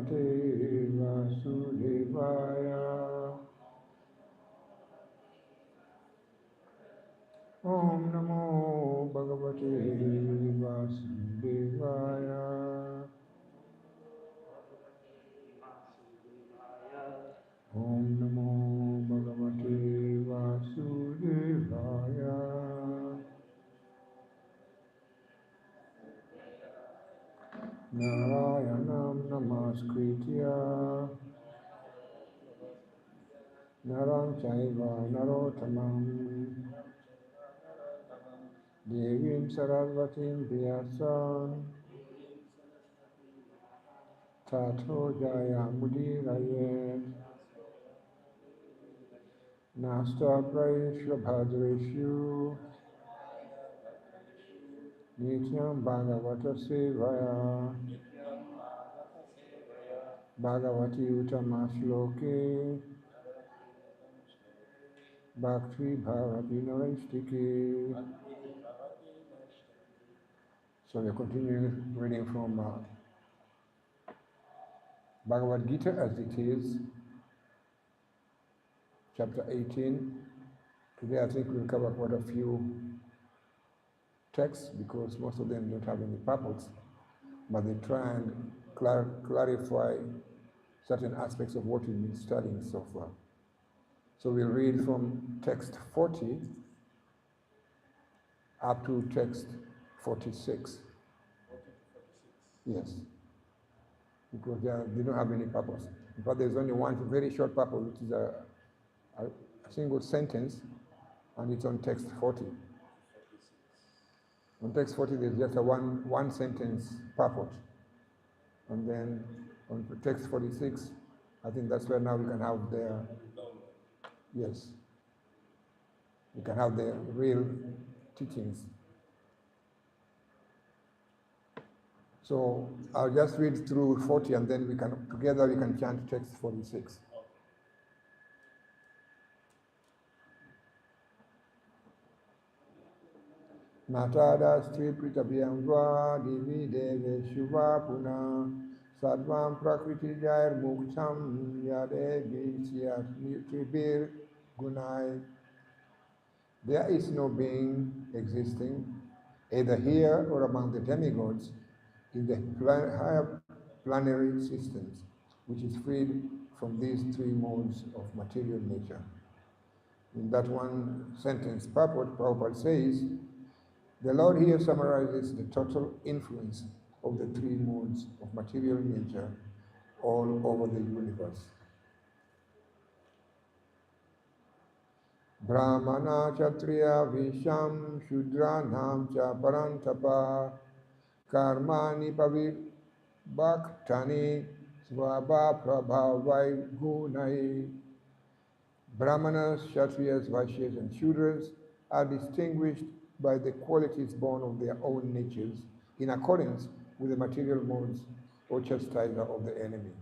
Bhagavate Vasudevaya. Om Namo Bhagavate Vasudevaya. Om Namo Bhagavate Vasudevaya. Narayanam Namaskritya Naram Chaiva Narottamam Devim Sarasvatim Vyasam Tato Jayamudiraye Nasta Praishya Bhadreshu Nityam Bhagavata Sevaya Bhagavati Uttama-shloke Bhakti Bhavati Naraistike. So we are continuing reading from Bhagavad Gita as it is, chapter 18. Today I think we'll cover quite a few texts because most of them don't have any purpose, but they try and clarify certain aspects of what we've been studying so far. So we'll read from text 40 up to text 46. Yes, because they don't have any purpose. In fact, there's only one very short purpose, which is a single sentence, and it's on text 40. On text 40, there's just a one sentence purport. And then on text 46, I think that's where now we can have the, yes, we can have the real teachings. So I'll just read through 40 and then together we can chant text 46. Natada Stri Pritabhyamva Divi Deve Shubha Puna Sadvam Prakriti Jair Muktam Yadevi Tribir Gunai. There is no being existing, either here or among the demigods, in the higher planetary systems, which is freed from these three modes of material nature. In that one sentence purport, Prabhupada says, the Lord here summarizes the total influence of the three modes of material nature all over the universe. Brahmana Kshatriya Visham Shudranam Cha Parantapa Karmani Pavibhaktani Svabha Prabhavai Gunai. Brahmanas, Kshatriyas, Vaishyas, and Shudras are distinguished by the qualities born of their own natures in accordance with the material modes or chastiser of the enemy.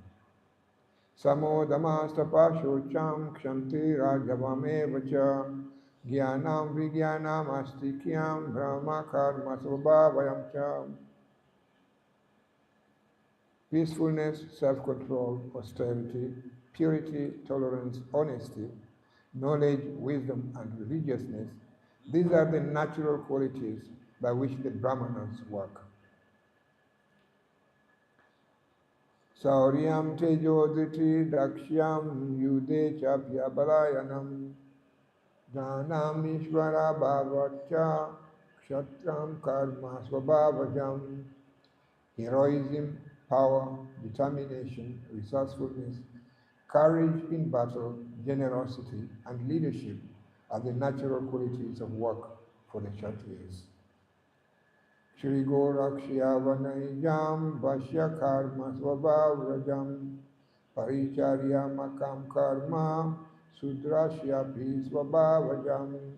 Samo Damastapa Shocham Kshanti Rajavamevacha Gyanam Vigyanam Astikyam Brahma Karma Svabhavayam Cha. Peacefulness, self-control, austerity, purity, tolerance, honesty, knowledge, wisdom, and religiousness. These are the natural qualities by which the Brahmanas work. Sauryam tejodriti dakshyam yude chapya balayanam dhanam ishvara bhavacha kshatram karma svabhavajam. Heroism, power, determination, resourcefulness, courage in battle, generosity, and leadership are the natural qualities of work for the Kshatriyas. Shri Gorakshavanayam Vashya Karma Svabhavrajam Paricharya Makam Karma Sudrashyapi Svabhavajam.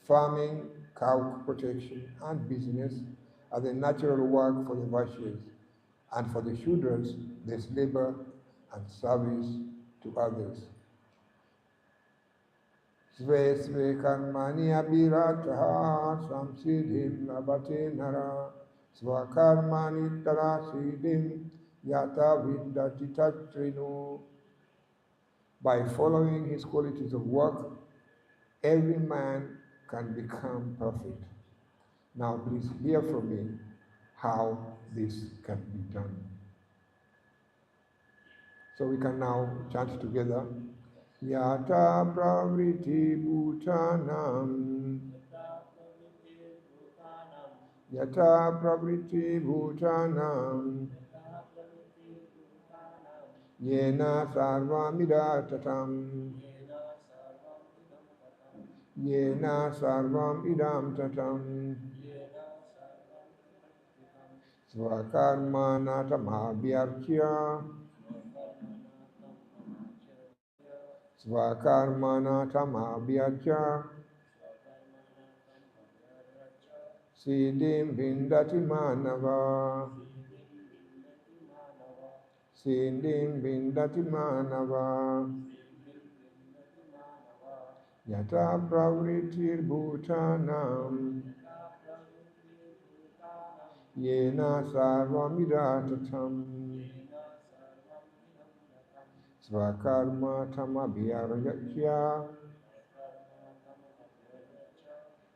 Farming, cow protection, and business are the natural work for the Vaishyas, and for the Shudras, there's labor and service to others. Sve sve karmani abhirataha samsiddhim labhate nara svakarmani tarasiddhim Yata Vindati Tatrinu. By following his qualities of work, every man can become perfect. Now please hear from me how this can be done. So we can now chant together. Yata pravriti bhutanam. Yata pravriti bhutanam. Yena sarvamida tatam. Yena sarvam idam tatam. Svakarma natamabhyarchya. Svakarma natamabhyarchya. Siddhim vindati manava. Siddhim vindati manava. Yata pravritir bhutanam. Yena sarvamidatatam. Svakarma tamabhyarchya.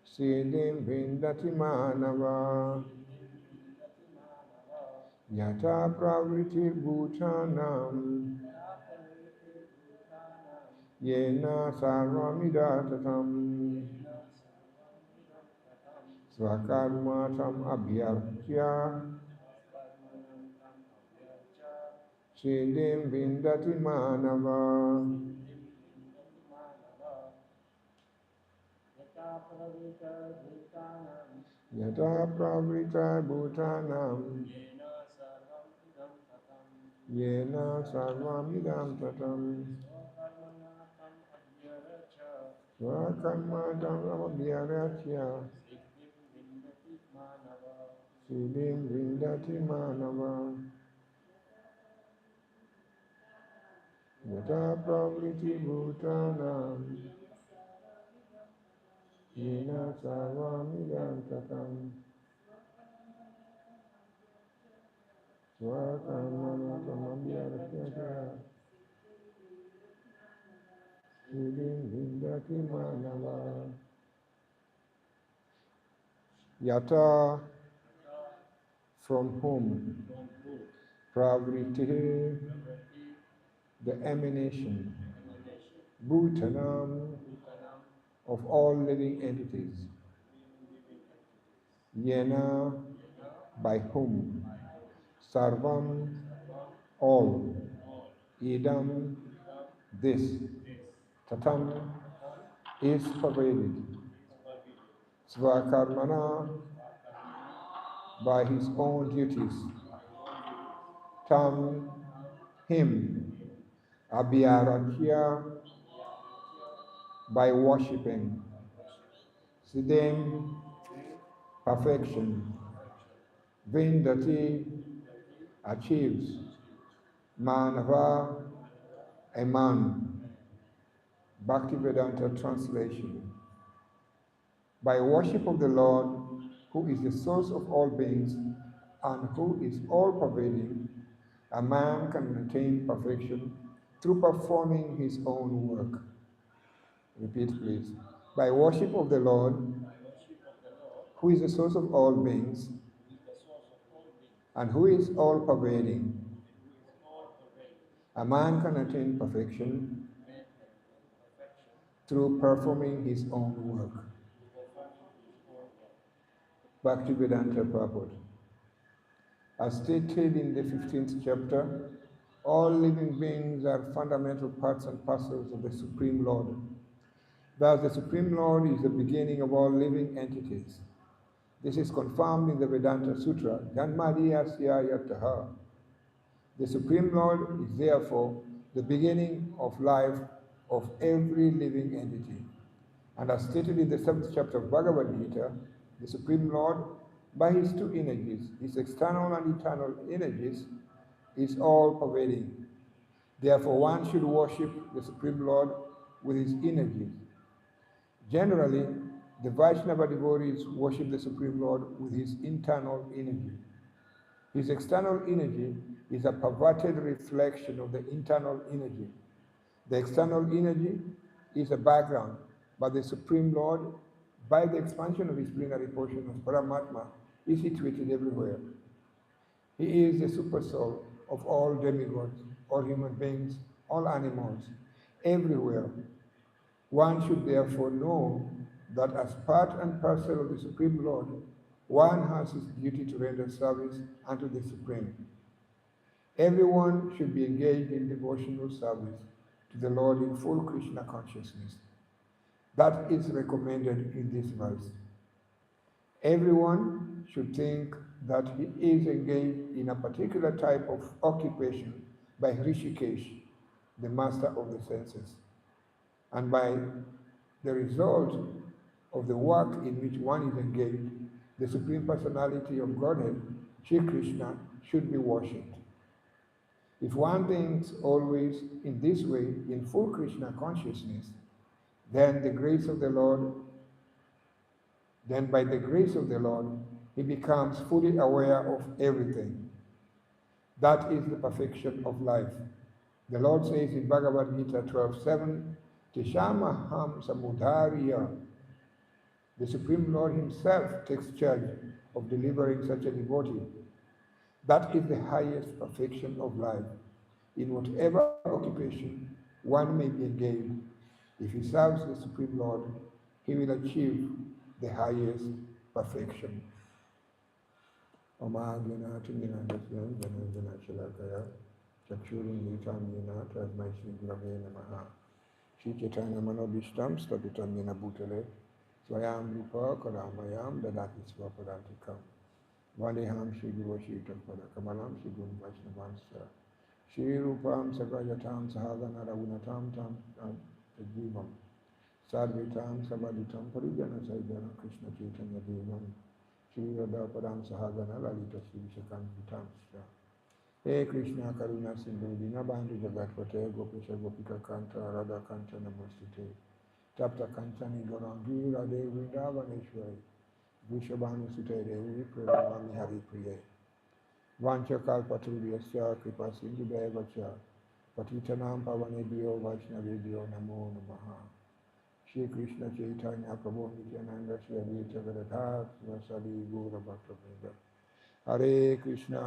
Siddhim vindati manava. Yata pravritir bhutanam. Yena sarvamidatatam. Svakarma tam abhyarchya. Siddhim vindati manava. Yata pravrita bhutanam. Yena sarvamidam tatam. Svakarma tam abhyarchya. Siddhim vindati manava. Yata pravriti bhutanam. Yena sarvamidam tatam. Svakarma tam abhyarchya. Siddhim vindati manava. Yata, from whom? Pravriti, the emanation. Bhutanam, of all living entities. Yena, by whom? Sarvam, all. Idam, this. Tatam, is pervaded. Svakarmana, by his own duties. Tam, him. Abhyarachya, by worshipping. Siddhim, perfection. Vindati, achieves. Manava, a man. Bhaktivedanta translation. By worship of the Lord, who is the source of all beings and who is all-pervading, a man can attain perfection through performing his own work. Repeat, please. By worship of the Lord, who is the source of all beings and who is all-pervading, a man can attain perfection through performing his own work. Bhaktivedanta purport. As stated in the 15th chapter, all living beings are fundamental parts and parcels of the Supreme Lord. Thus, the Supreme Lord is the beginning of all living entities. This is confirmed in the Vedanta Sutra, Janmadhyasya Yataha. The Supreme Lord is therefore the beginning of life of every living entity. And as stated in the 7th chapter of Bhagavad Gita, the Supreme Lord, by his two energies, his external and eternal energies, is all-pervading. Therefore, one should worship the Supreme Lord with his energies. Generally, the Vaishnava devotees worship the Supreme Lord with his internal energy. His external energy is a perverted reflection of the internal energy. The external energy is a background, but the Supreme Lord, by the expansion of his plenary portion of Paramatma, is situated everywhere. He is the super soul of all demigods, all human beings, all animals, everywhere. One should therefore know that as part and parcel of the Supreme Lord, one has his duty to render service unto the Supreme. Everyone should be engaged in devotional service to the Lord in full Krishna consciousness. That is recommended in this verse. Everyone should think that he is engaged in a particular type of occupation by Rishikesh, the master of the senses, and by the result of the work in which one is engaged, the Supreme Personality of Godhead, Sri Krishna, should be worshipped. If one thinks always in this way, in full Krishna consciousness, then by the grace of the Lord, he becomes fully aware of everything. That is the perfection of life. The Lord says in Bhagavad Gita 12:7, Tishamaham samudhariya. The Supreme Lord himself takes charge of delivering such a devotee. That is the highest perfection of life. In whatever occupation one may be engaged, if he serves the Supreme Lord, he will achieve the highest perfection. Shri Chaitanya Manobishtam Stapitam Yena Bhutale Swayam Rupa Karamayam Dadati Swapadantikam Vandeham Shri Guru Shri Tadpada Kamalam Shri Guru Vaishnavansya Shri Rupam Sagayatam Sahagana Ragunatam Tam Tajivam Sadvitam Sabaditam Parijana Saidana Krishna Chaitanya Devam Shri Radha Padam Sahagana Lalita Shri Shakantitam Shra He Krishna Karuna Sindhu Dinabandhu Jagatpate Gopisha Gopika Kanta Radha Kanta Namostite Tapta Kantani Garangi Radhe Vrindavaneshwari Vishabhanu Sute Devi Pradhamani Hari Priye Vancha Kalpaturiasya Kripa Sindhu Devacha Patitanam Pavanebhyo Vaishnavebhyo Namo Namaha Shri Krishna Chaitanya Prabhu Nityananda Shri Advaita Gadadhar Vasali Gura Bhaktavrinda Hare Krishna,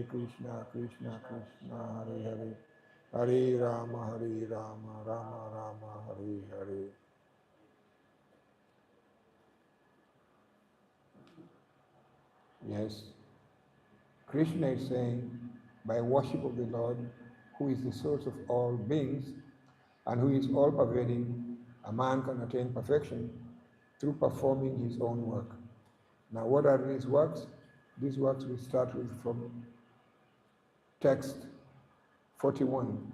Krishna Krishna, Hare Hare, Hare Rama, Rama Rama, Hare Hare. Yes, Krishna is saying, by worship of the Lord, who is the source of all beings, and who is all-pervading, a man can attain perfection through performing his own work. Now, what are these works? These works we start with from text 41,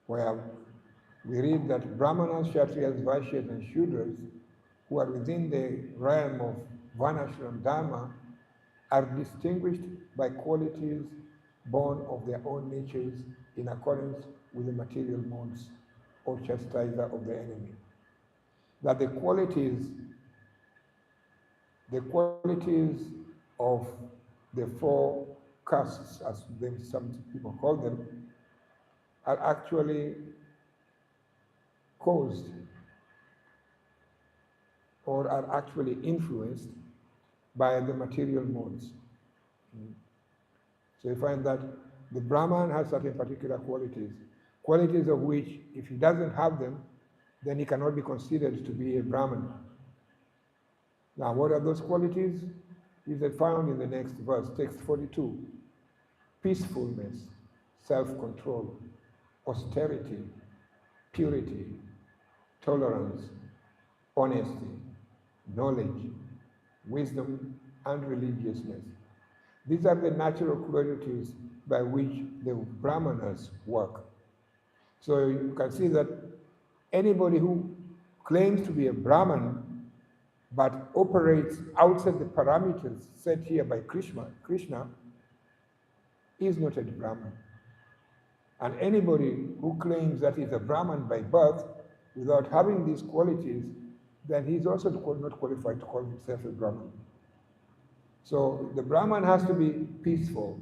where we read that Brahmanas, Kshatriyas, Vaishyas, and Shudras, who are within the realm of Varnashram Dharma, are distinguished by qualities born of their own natures in accordance with the material modes or chastiser of the enemy. That the qualities of the four castes, as some people call them, are actually caused or are actually influenced by the material modes. So you find that the Brahman has certain particular qualities of which, if he doesn't have them, then he cannot be considered to be a Brahman. Now, what are those qualities? These are found in the next verse, text 42. Peacefulness, self-control, austerity, purity, tolerance, honesty, knowledge, wisdom, and religiousness. These are the natural qualities by which the Brahmanas work. So you can see that anybody who claims to be a Brahman but operates outside the parameters set here by Krishna is not a Brahman. And anybody who claims that he's a Brahman by birth without having these qualities, then he's also not qualified to call himself a Brahman. So the Brahman has to be peaceful.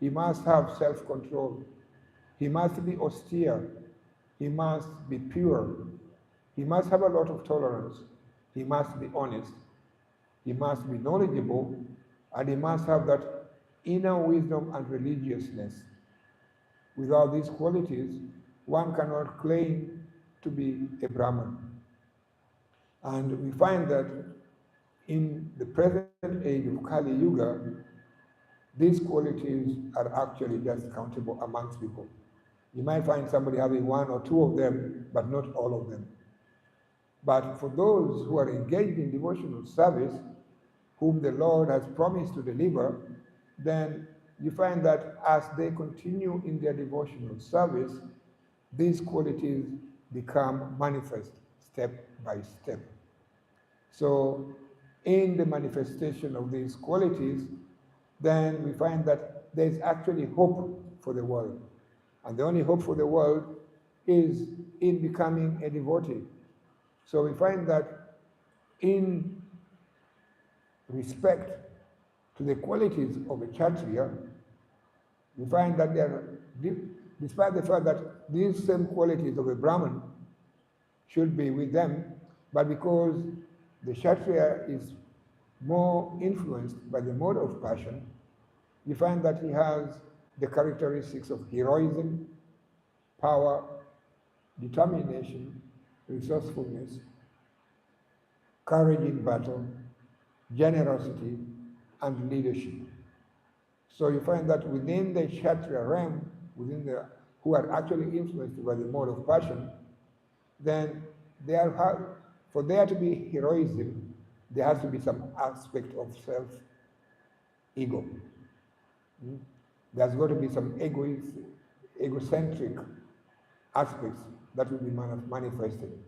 He must have self-control. He must be austere. He must be pure. He must have a lot of tolerance. He must be honest. He must be knowledgeable. And he must have that inner wisdom and religiousness. Without these qualities, one cannot claim to be a Brahman. And we find that in the present age of Kali Yuga, these qualities are actually just countable amongst people. You might find somebody having one or two of them, but not all of them. But for those who are engaged in devotional service, whom the Lord has promised to deliver, then you find that as they continue in their devotional service, these qualities become manifest step by step. So in the manifestation of these qualities, then we find that there is actually hope for the world. And the only hope for the world is in becoming a devotee. So we find that in respect to the qualities of a Kshatriya, we find that they are, despite the fact that these same qualities of a Brahman should be with them, but because the Kshatriya is more influenced by the mode of passion, you find that he has the characteristics of heroism, power, determination, resourcefulness, courage in battle, generosity, and leadership. So you find that within the Kshatriya realm, who are actually influenced by the mode of passion, then for there to be heroism, there has to be some aspect of self-ego. There's got to be some egocentric aspects that will be manifested.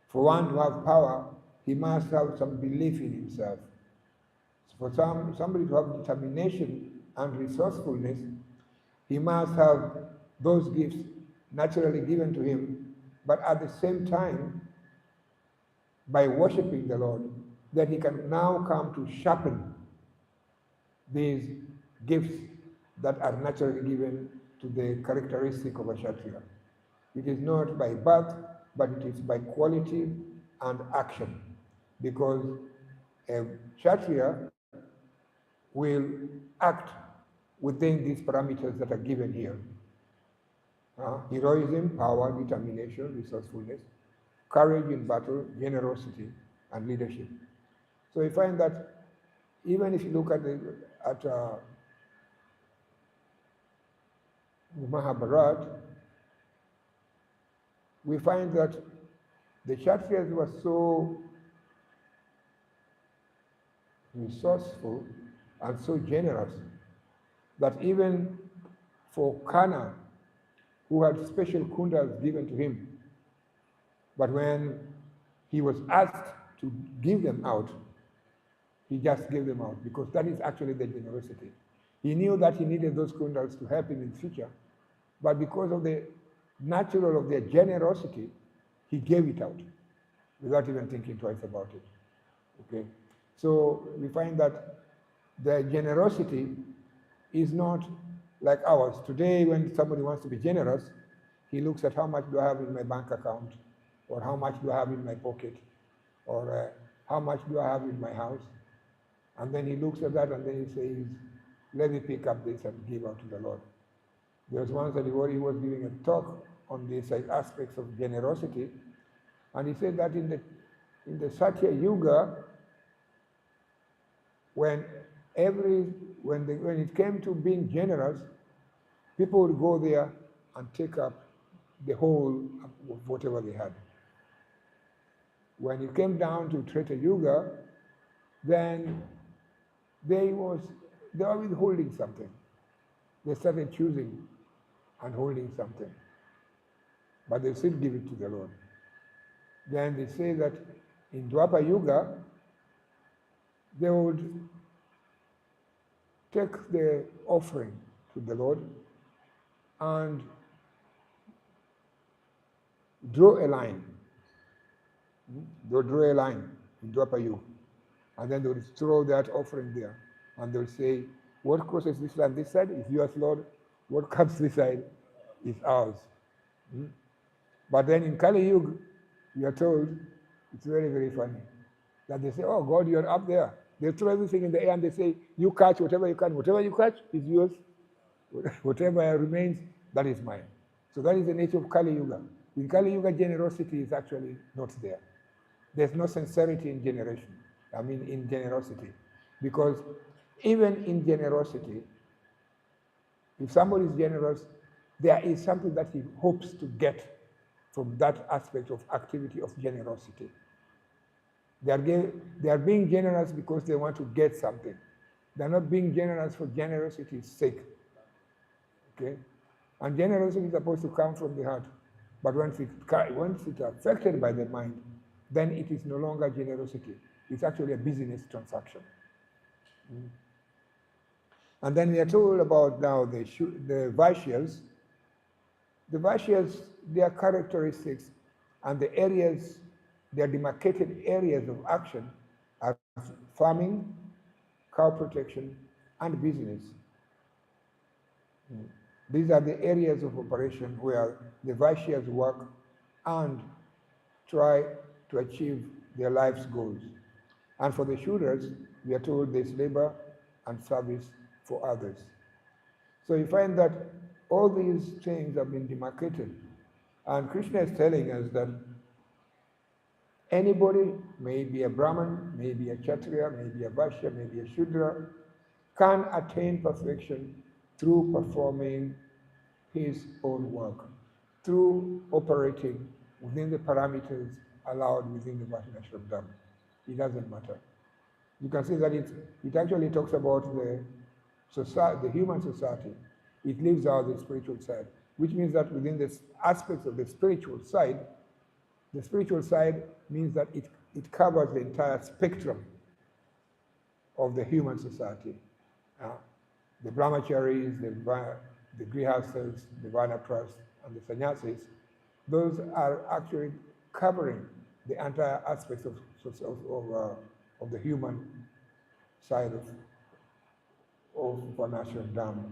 For one to have power, he must have some belief in himself. For somebody to have determination and resourcefulness, he must have those gifts naturally given to him, but at the same time, by worshiping the Lord, that he can now come to sharpen these gifts that are naturally given to the characteristic of a Kshatriya. It is not by birth, but it is by quality and action. Because a Kshatriya will act within these parameters that are given here. Heroism, power, determination, resourcefulness, courage in battle, generosity, and leadership. So we find that even if you look at the Mahabharata, we find that the Kshatriyas were so resourceful and so generous that even for Kana, who had special kundas given to him, but when he was asked to give them out, he just gave them out, because that is actually the generosity. He knew that he needed those kundas to help him in future, but because of the natural of their generosity, he gave it out without even thinking twice about it. Okay? So we find that their generosity is not like ours. Today, when somebody wants to be generous, he looks at how much do I have in my bank account, or how much do I have in my pocket, or how much do I have in my house. And then he looks at that and then he says, let me pick up this and give out to the Lord. There was once that he was giving a talk on these aspects of generosity, and he said that in the Satya Yuga, when it came to being generous, people would go there and take up the whole of whatever they had. When it came down to Treta Yuga, then they were withholding something. They started choosing and holding something, but they still give it to the Lord. Then they say that in Dwapara Yuga, they would take the offering to the Lord and draw a line. They would draw a line in Dwapara Yuga, and then they would throw that offering there. And they'll say, what crosses this line this side is yours, Lord. What comes this side is ours. Hmm? But then in Kali Yuga, you are told, it's very, very funny, that they say, oh, God, you're up there. They throw everything in the air and they say, you catch whatever you can. Whatever you catch is yours. Whatever remains, that is mine. So that is the nature of Kali Yuga. In Kali Yuga, generosity is actually not there. There's no sincerity in in generosity. Because even in generosity, if somebody is generous, there is something that he hopes to get from that aspect of activity of generosity. They are being generous because they want to get something. They're not being generous for generosity's sake. Okay? And generosity is supposed to come from the heart. But once it's affected by the mind, then it is no longer generosity. It's actually a business transaction. Mm. And then we are told about now the Vaishyas. The Vaishyas, their characteristics and the areas, their demarcated areas of action are farming, cow protection, and business. Mm. These are the areas of operation where the Vaishyas work and try to achieve their life's goals. And for the Shudras, we are told there's labor and service for others. So you find that all these things have been demarcated. And Krishna is telling us that anybody, may be a Brahman, may be a Kshatriya, may be a Vaishya, may be a Shudra, can attain perfection through performing his own work, through operating within the parameters allowed within the Varnashram Dharma. It doesn't matter. You can see that it actually talks about the human society. It leaves out the spiritual side, which means that within the aspects of the spiritual side means that it covers the entire spectrum of the human society. The brahmacharis, the grihasthas, the vanapras, and the sannyasis, those are actually covering the entire aspects of the human side of Varnashram Dharma.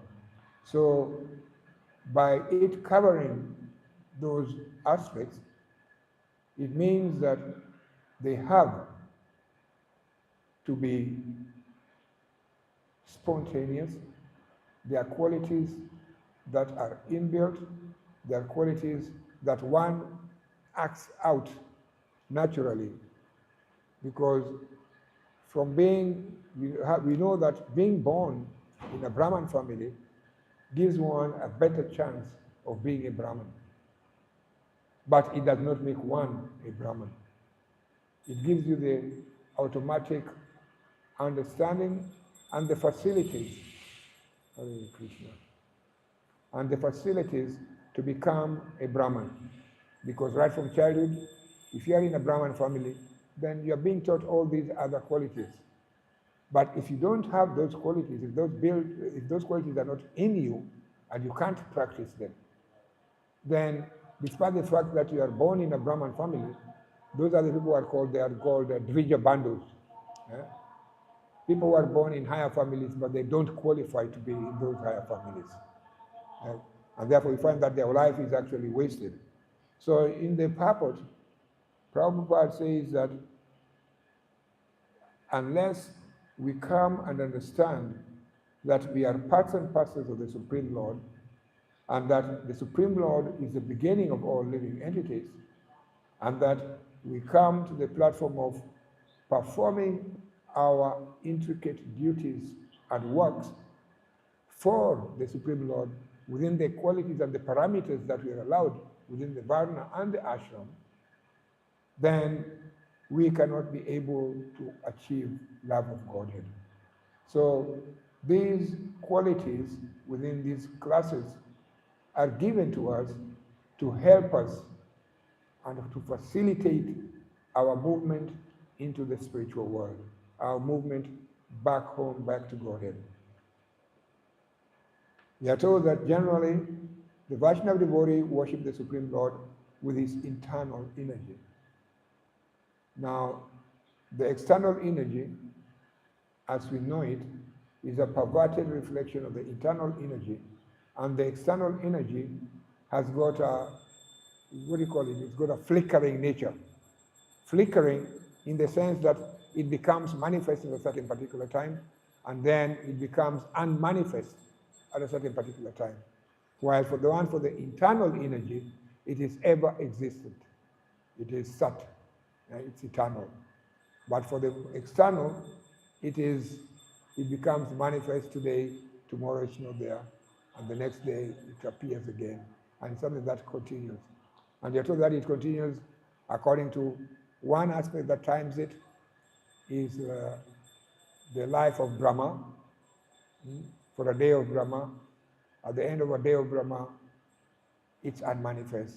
So by it covering those aspects, it means that they have to be spontaneous. There are qualities that are inbuilt. There are qualities that one acts out naturally, because from being, we know that being born in a Brahman family gives one a better chance of being a Brahman. But it does not make one a Brahman. It gives you the automatic understanding and the facilities, Hare Krishna, and the facilities to become a Brahman. Because right from childhood, if you are in a Brahman family, then you are being taught all these other qualities. But if you don't have those qualities, if those qualities are not in you and you can't practice them, then despite the fact that you are born in a Brahman family, those are the people they are called Dvija Bandhus. People who are born in higher families, but they don't qualify to be in those higher families. And therefore, we find that their life is actually wasted. So in the purport, Prabhupada says that unless we come and understand that we are parts and parcels of the Supreme Lord, and that the Supreme Lord is the beginning of all living entities, and that we come to the platform of performing our intricate duties and works for the Supreme Lord within the qualities and the parameters that we are allowed within the Varna and the Ashram, then we cannot be able to achieve love of Godhead. So these qualities within these classes are given to us to help us and to facilitate our movement into the spiritual world, our movement back home, back to Godhead. We are told that generally the Vaishnava devotee worship the Supreme Lord with his internal energy. Now, the external energy, as we know it, is a perverted reflection of the internal energy, and the external energy has got a, what do you call it? It's got a flickering nature. Flickering in the sense that it becomes manifest at a certain particular time, and then it becomes unmanifest at a certain particular time. While for the internal energy, it is ever existent. It is sat, it's eternal. But for the external, it becomes manifest today, tomorrow it's not there, and the next day it appears again, and something that continues. And you're told that it continues according to one aspect that times it is the life of Brahma, for a day of Brahma. At the end of a day of Brahma, it's unmanifest.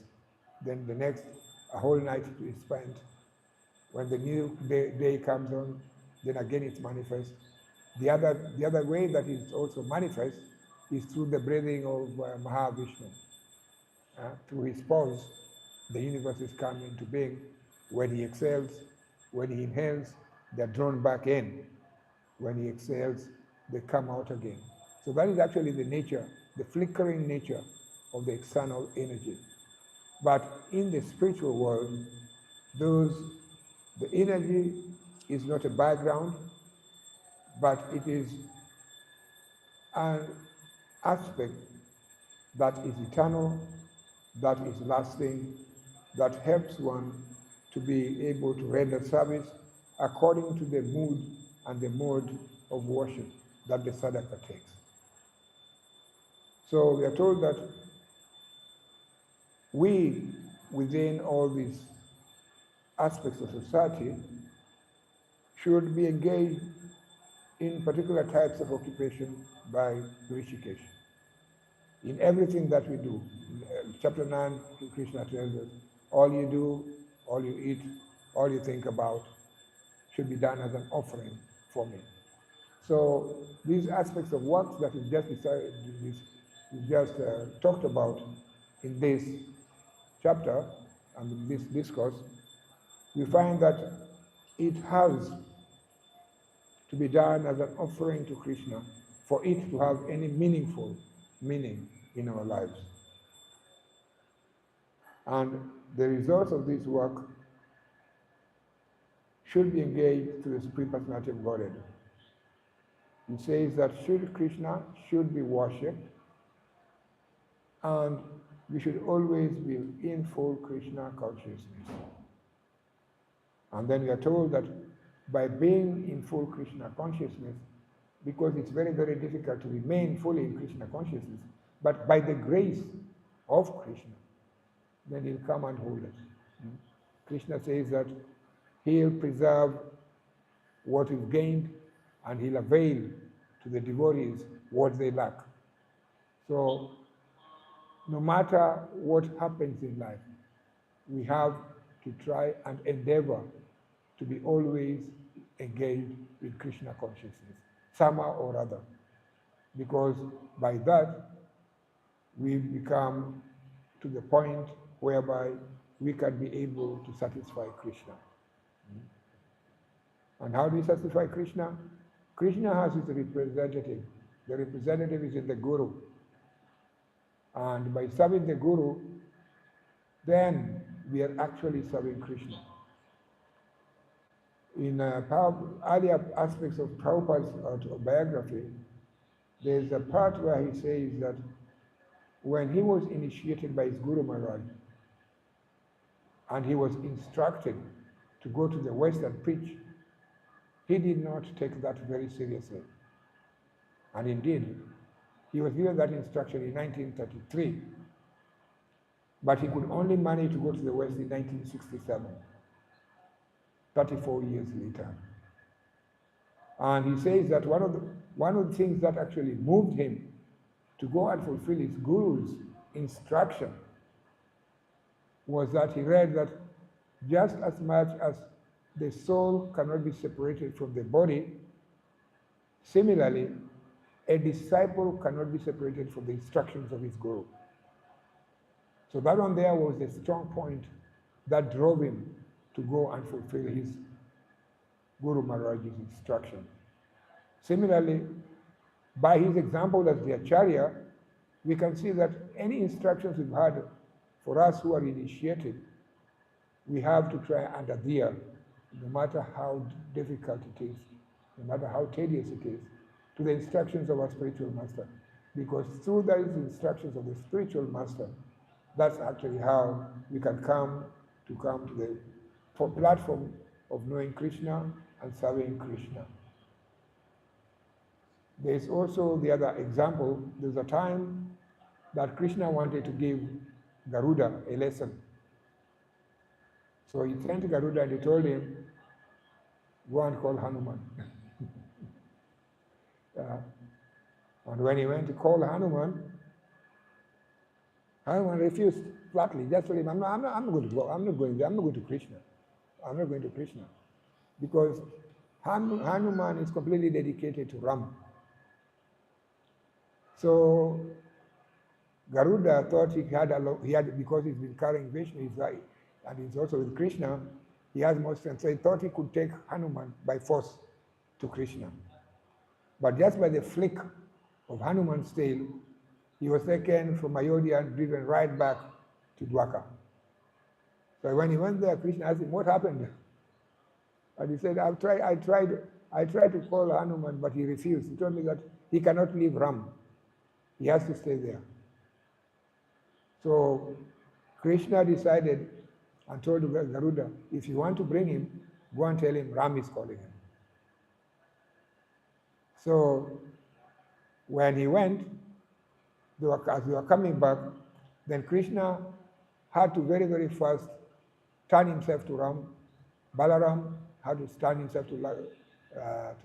Then the next, a whole night is spent. When the new day comes on, then again it's manifest. The other way that it's also manifest is through the breathing of Mahavishnu. Through his pulse, the universes come into being. When he exhales, when he inhales, they're drawn back in. When he exhales, they come out again. So that is actually the nature, the flickering nature of the external energy. But in the spiritual world, the energy is not a background, but it is an aspect that is eternal, that is lasting, that helps one to be able to render service according to the mood and the mode of worship that the sadhaka takes. So we are told that we, within all these aspects of society, should be engaged in particular types of occupation by Rishikesh. In everything that we do, in chapter 9, Krishna tells us, all you do, all you eat, all you think about should be done as an offering for me. So these aspects of works that we just talked about in this chapter and in this discourse, we find that it has to be done as an offering to Krishna for it to have any meaningful meaning in our lives. And the results of this work should be engaged to the Supreme Personality of Godhead. It says that Krishna should be worshipped, and we should always be in full Krishna consciousness. And then we are told that by being in full Krishna consciousness, because it's very, very difficult to remain fully in Krishna consciousness, but by the grace of Krishna, then he'll come and hold us. Krishna says that he'll preserve what is gained and he'll avail to the devotees what they lack. So no matter what happens in life, we have to try and endeavor to be always engaged with Krishna consciousness, somehow or other, because by that we become to the point whereby we can be able to satisfy Krishna. And how do we satisfy Krishna? Krishna has his representative. The representative is in the Guru. And by serving the Guru, then we are actually serving Krishna. In earlier aspects of Prabhupada's autobiography, there's a part where he says that when he was initiated by his Guru Maharaj, and he was instructed to go to the West and preach, he did not take that very seriously. And indeed, he was given that instruction in 1933, but he could only manage to go to the West in 1967, 34 years later. And he says that one of the things that actually moved him to go and fulfill his Guru's instruction was that he read that just as much as the soul cannot be separated from the body, similarly, a disciple cannot be separated from the instructions of his Guru. So that one there was the strong point that drove him to go and fulfill his Guru Maharaj's instruction. Similarly, By his example as the Acharya, we can see that any instructions we've had for us who are initiated, we have to try and adhere, no matter how difficult it is, no matter how tedious it is, to the instructions of our spiritual master. Because through those instructions of the spiritual master, that's actually how we can come to the platform of knowing Krishna and serving Krishna. There's also the other example. There's a time that Krishna wanted to give Garuda a lesson. So he sent Garuda and he told him, go and call Hanuman. And when he went to call Hanuman refused flatly. Just told him, I'm not going to go. I'm not going there. I'm not going to Krishna. I'm not going to Krishna. Because Hanuman is completely dedicated to Ram. So Garuda thought he had because he's been carrying Vishnu, and he's also with Krishna, he has more strength. So he thought he could take Hanuman by force to Krishna. But just by the flick of Hanuman's tail, he was taken from Ayodhya and driven right back to Dwaka. So when he went there, Krishna asked him, what happened? And he said, I tried to call Hanuman, but he refused. He told me that he cannot leave Ram. He has to stay there. So Krishna decided and told Garuda, if you want to bring him, go and tell him Ram is calling him. So when he went, as they were coming back, then Krishna had to very, very fast turn himself to Ram. Balaram had to turn himself to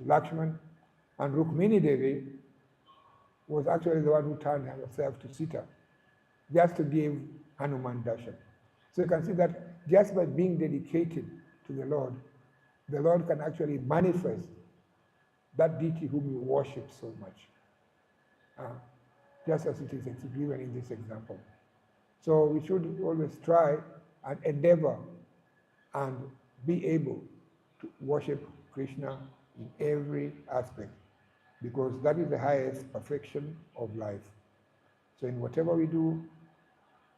Lakshman. And Rukmini Devi was actually the one who turned herself to Sita, just to give Hanuman darshan. So you can see that just by being dedicated to the Lord can actually manifest that deity whom you worship so much, just as it is given in this example. So we should always try and endeavor and be able to worship Krishna in every aspect, because that is the highest perfection of life. So in whatever we do,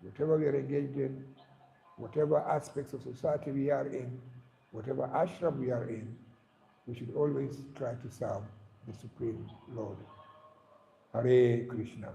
whatever we are engaged in, whatever aspects of society we are in, whatever ashram we are in, we should always try to serve the Supreme Lord. Hare Krishna.